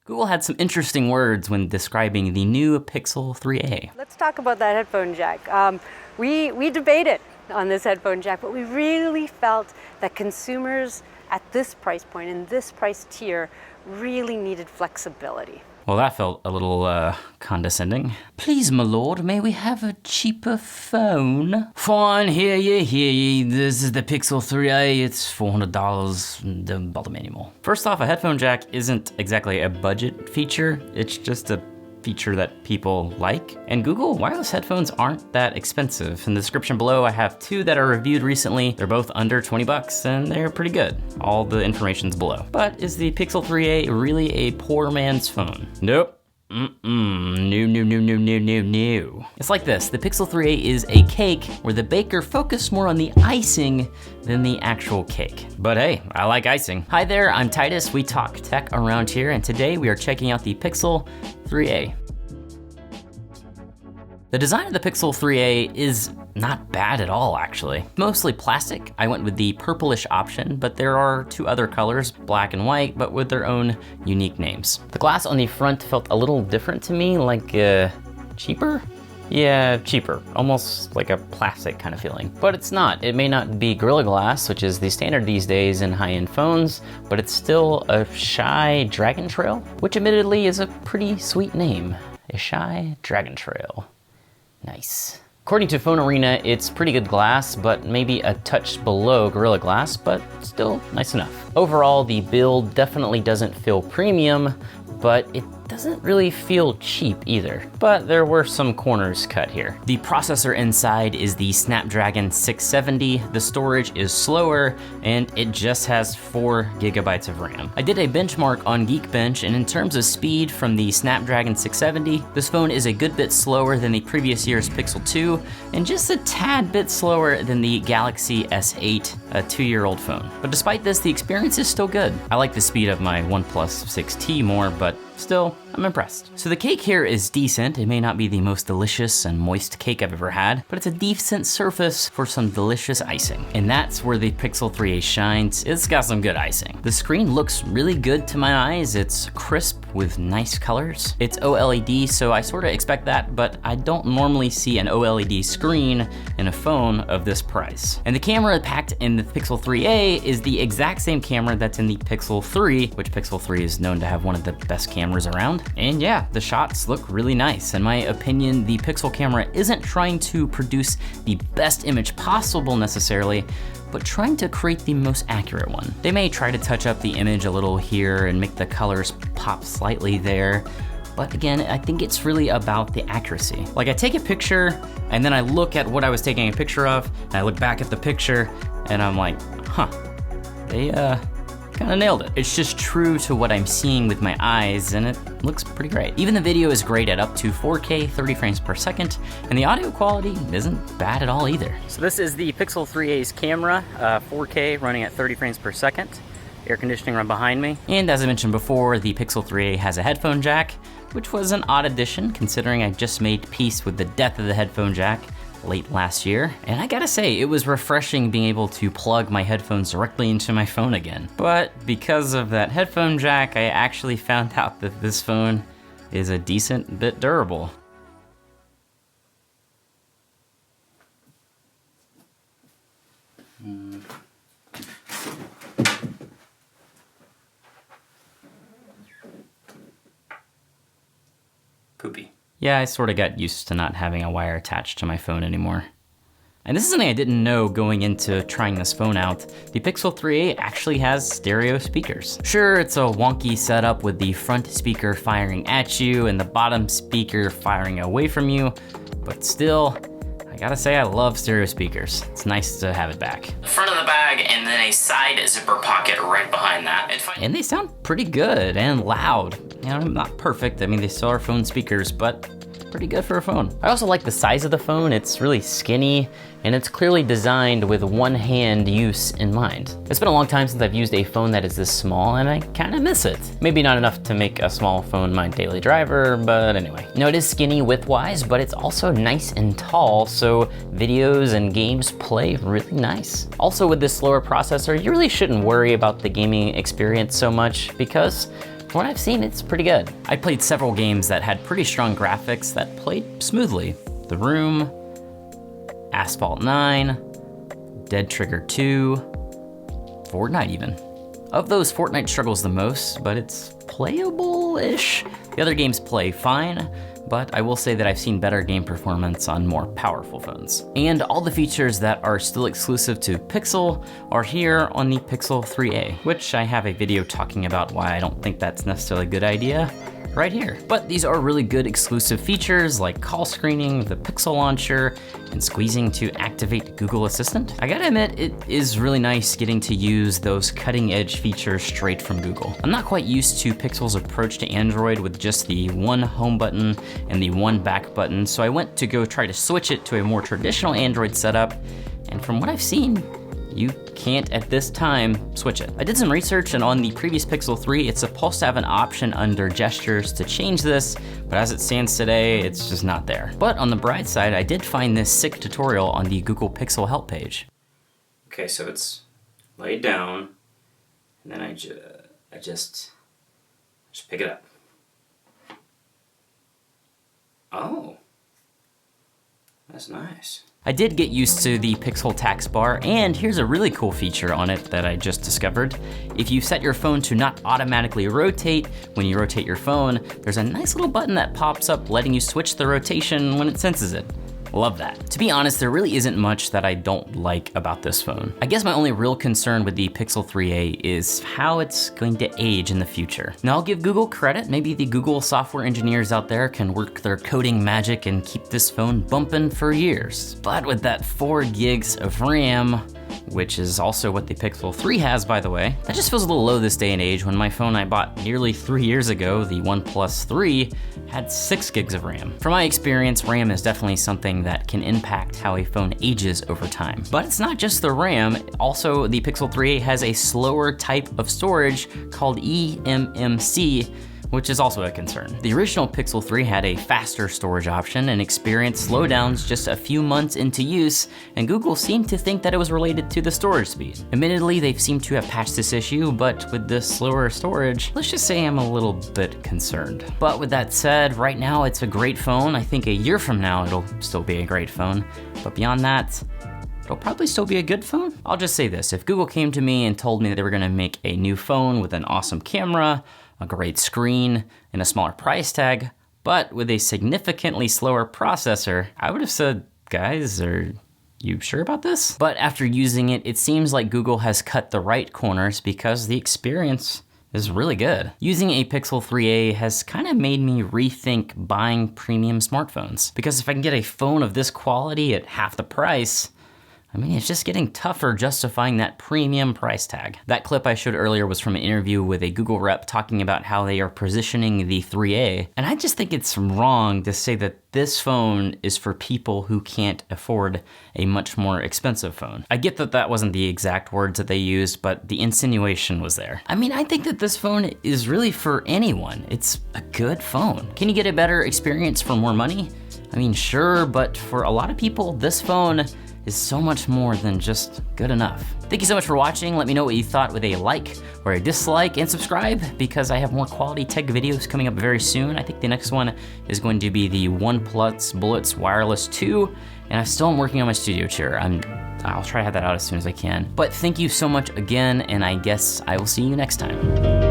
Google had some interesting words when describing the new Pixel 3a. Let's talk about that headphone jack. We debated on this headphone jack, but we really felt that consumers at this price point, in this price tier, really needed flexibility. Well, that felt a little condescending. Please, my lord, may we have a cheaper phone? Fine, hear ye. This is the Pixel 3a, it's $400, don't bother me anymore. First off, a headphone jack isn't exactly a budget feature, it's just a feature that people like. And Google wireless headphones aren't that expensive. In the description below, I have two that are reviewed recently. They're both under 20 bucks and they're pretty good. All the information's below. But is the Pixel 3a really a poor man's phone? Nope. No. It's like this, the Pixel 3a is a cake where the baker focused more on the icing than the actual cake. But hey, I like icing. Hi there, I'm Titus, we talk tech around here, and today we are checking out the Pixel 3a. The design of the Pixel 3a is not bad at all, actually. Mostly plastic. I went with the purplish option, but there are two other colors, black and white, but with their own unique names. The glass on the front felt a little different to me, like cheaper? Yeah, cheaper. Almost like a plastic kind of feeling. But it's not. It may not be Gorilla Glass, which is the standard these days in high-end phones, but it's still a Shy Dragon Trail, which admittedly is a pretty sweet name. A Shy Dragon Trail. Nice. According to Phone Arena, it's pretty good glass, but maybe a touch below Gorilla Glass, but still nice enough. Overall, the build definitely doesn't feel premium, but it doesn't really feel cheap either. But there were some corners cut here. The processor inside is the Snapdragon 670, the storage is slower, and it just has 4 gigabytes of RAM. I did a benchmark on Geekbench, and in terms of speed from the Snapdragon 670, this phone is a good bit slower than the previous year's Pixel 2, and just a tad bit slower than the Galaxy S8, a 2-year-old phone. But despite this, the experience is still good. I like the speed of my OnePlus 6T more, but still, I'm impressed. So the cake here is decent. It may not be the most delicious and moist cake I've ever had, but it's a decent surface for some delicious icing. And that's where the Pixel 3a shines. It's got some good icing. The screen looks really good to my eyes. It's crisp with nice colors. It's OLED, so I sort of expect that, but I don't normally see an OLED screen in a phone of this price. And the camera packed in the Pixel 3a is the exact same camera that's in the Pixel 3, which Pixel 3 is known to have one of the best cameras around. And yeah, the shots look really nice. In my opinion, the Pixel camera isn't trying to produce the best image possible necessarily, but trying to create the most accurate one. They may try to touch up the image a little here and make the colors pop slightly there, but again, I think it's really about the accuracy. Like I take a picture and then I look at what I was taking a picture of, and I look back at the picture and I'm like, huh, they kind of nailed it. It's just true to what I'm seeing with my eyes, and it looks pretty great. Even the video is great at up to 4K, 30 frames per second, and the audio quality isn't bad at all either. So this is the Pixel 3a's camera, 4K running at 30 frames per second. Air conditioning right behind me. And as I mentioned before, the Pixel 3a has a headphone jack, which was an odd addition considering I just made peace with the death of the headphone jack late last year, and I gotta say, it was refreshing being able to plug my headphones directly into my phone again. But because of that headphone jack, I actually found out that this phone is a decent bit durable. Poopy. Yeah, I sort of got used to not having a wire attached to my phone anymore. And this is something I didn't know going into trying this phone out. The Pixel 3a actually has stereo speakers. Sure, it's a wonky setup with the front speaker firing at you and the bottom speaker firing away from you, but still, I gotta say I love stereo speakers. It's nice to have it back. The front of the bag and then a side zipper pocket right behind that. And they sound pretty good and loud. You know, not perfect, I mean they still are phone speakers, but pretty good for a phone. I also like the size of the phone. It's really skinny and it's clearly designed with one-hand use in mind. It's been a long time since I've used a phone that is this small and I kind of miss it. Maybe not enough to make a small phone my daily driver, but anyway. You know, it is skinny width-wise, but it's also nice and tall, so videos and games play really nice. Also with this slower processor, you really shouldn't worry about the gaming experience so much because from what I've seen, it's pretty good. I played several games that had pretty strong graphics that played smoothly. The Room, Asphalt 9, Dead Trigger 2, Fortnite even. Of those, Fortnite struggles the most, but it's playable-ish. The other games play fine, but I will say that I've seen better game performance on more powerful phones. And all the features that are still exclusive to Pixel are here on the Pixel 3a, which I have a video talking about why I don't think that's necessarily a good idea right here. But these are really good exclusive features like call screening, the Pixel launcher, and squeezing to activate Google Assistant. I gotta admit, it is really nice getting to use those cutting edge features straight from Google. I'm not quite used to Pixel's approach to Android with just the one home button and the one back button, so I went to go try to switch it to a more traditional Android setup, and from what I've seen, you can't at this time switch it. I did some research, and on the previous Pixel 3, it's supposed to have an option under gestures to change this, but as it stands today, it's just not there. But on the bright side, I did find this sick tutorial on the Google Pixel help page. Okay, so it's laid down, and then I just pick it up. Oh, that's nice. I did get used to the Pixel taskbar, and here's a really cool feature on it that I just discovered. If you set your phone to not automatically rotate when you rotate your phone, there's a nice little button that pops up letting you switch the rotation when it senses it. Love that. To be honest, there really isn't much that I don't like about this phone. I guess my only real concern with the Pixel 3a is how it's going to age in the future. Now, I'll give Google credit. Maybe the Google software engineers out there can work their coding magic and keep this phone bumping for years. But with that 4 gigs of RAM, which is also what the Pixel 3 has, by the way, that just feels a little low this day and age when my phone I bought nearly 3 years ago, the OnePlus 3, had 6 gigs of RAM. From my experience, RAM is definitely something that can impact how a phone ages over time. But it's not just the RAM, also the Pixel 3a has a slower type of storage called eMMC, which is also a concern. The original Pixel 3 had a faster storage option and experienced slowdowns just a few months into use, and Google seemed to think that it was related to the storage speed. Admittedly, they've seemed to have patched this issue, but with this slower storage, let's just say I'm a little bit concerned. But with that said, right now it's a great phone. I think a year from now it'll still be a great phone, but beyond that, it'll probably still be a good phone. I'll just say this, if Google came to me and told me that they were gonna make a new phone with an awesome camera, a great screen, and a smaller price tag, but with a significantly slower processor, I would have said, guys, are you sure about this? But after using it, it seems like Google has cut the right corners because the experience is really good. Using a Pixel 3a has kind of made me rethink buying premium smartphones, because if I can get a phone of this quality at half the price, I mean, it's just getting tougher justifying that premium price tag. That clip I showed earlier was from an interview with a Google rep talking about how they are positioning the 3a, and I just think it's wrong to say that this phone is for people who can't afford a much more expensive phone. I get that that wasn't the exact words that they used, but the insinuation was there. I mean, I think that this phone is really for anyone. It's a good phone. Can you get a better experience for more money? I mean, sure, but for a lot of people, this phone is so much more than just good enough. Thank you so much for watching. Let me know what you thought with a like or a dislike, and subscribe because I have more quality tech videos coming up very soon. I think the next one is going to be the OnePlus Bullets Wireless 2, and I still am working on my studio chair. I'll try to have that out as soon as I can. But thank you so much again, and I guess I will see you next time.